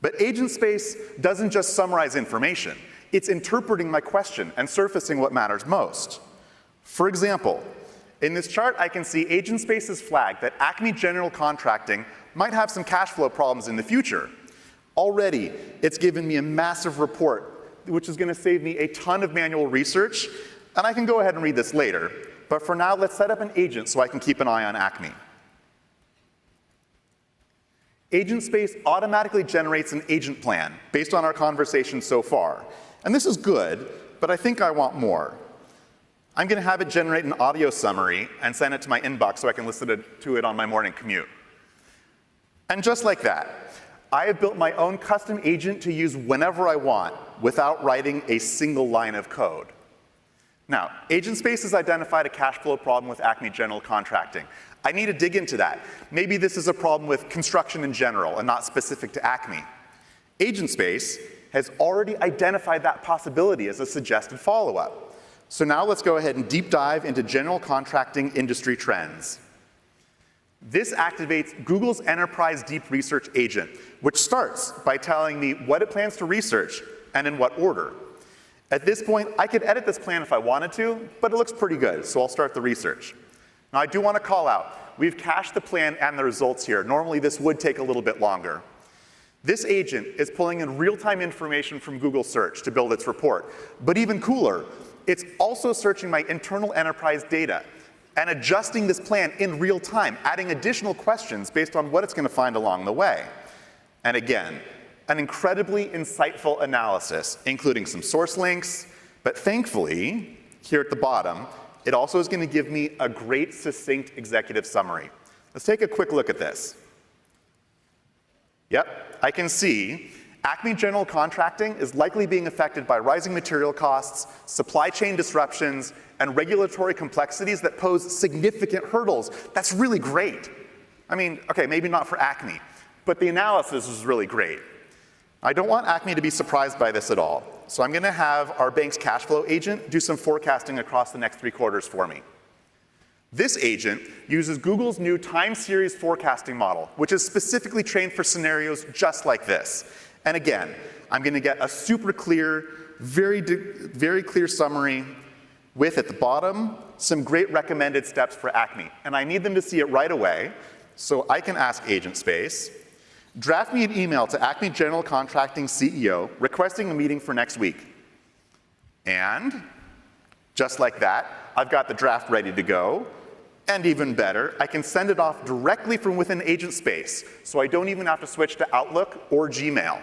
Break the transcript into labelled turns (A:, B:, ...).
A: But Agentspace doesn't just summarize information. It's interpreting my question and surfacing what matters most. For example, in this chart, I can see Agentspace has flagged that Acme General Contracting might have some cash flow problems in the future. Already, it's given me a massive report, which is going to save me a ton of manual research, and I can go ahead and read this later. But for now, let's set up an agent so I can keep an eye on Acme. Agentspace automatically generates an agent plan based on our conversation so far. And this is good, but I think I want more. I'm going to have it generate an audio summary and send it to my inbox so I can listen to it on my morning commute. And just like that, I have built my own custom agent to use whenever I want without writing a single line of code. Now, Agentspace has identified a cash flow problem with Acme General Contracting. I need to dig into that. Maybe this is a problem with construction in general and not specific to Acme. Agentspace has already identified that possibility as a suggested follow-up. So now let's go ahead and deep dive into general contracting industry trends. This activates Google's Enterprise Deep Research Agent, which starts by telling me what it plans to research and in what order. At this point, I could edit this plan if I wanted to, but it looks pretty good, so I'll start the research. Now, I do want to call out, we've cached the plan and the results here. Normally, this would take a little bit longer. This agent is pulling in real-time information from Google Search to build its report. But even cooler, it's also searching my internal enterprise data and adjusting this plan in real time, adding additional questions based on what it's going to find along the way. And again, an incredibly insightful analysis, including some source links, but thankfully, here at the bottom, it also is going to give me a great, succinct executive summary. Let's take a quick look at this. Yep, I can see Acme General Contracting is likely being affected by rising material costs, supply chain disruptions, and regulatory complexities that pose significant hurdles. That's really great. I mean, okay, maybe not for Acme, but the analysis is really great. I don't want Acme to be surprised by this at all, so I'm going to have our bank's cash flow agent do some forecasting across the next 3 quarters for me. This agent uses Google's new time series forecasting model, which is specifically trained for scenarios just like this. And again, I'm going to get a super clear, very clear summary with, at the bottom, some great recommended steps for Acme. And I need them to see it right away, so I can ask Agentspace, draft me an email to Acme General Contracting CEO requesting a meeting for next week. And just like that, I've got the draft ready to go. And even better, I can send it off directly from within Agentspace, so I don't even have to switch to Outlook or Gmail.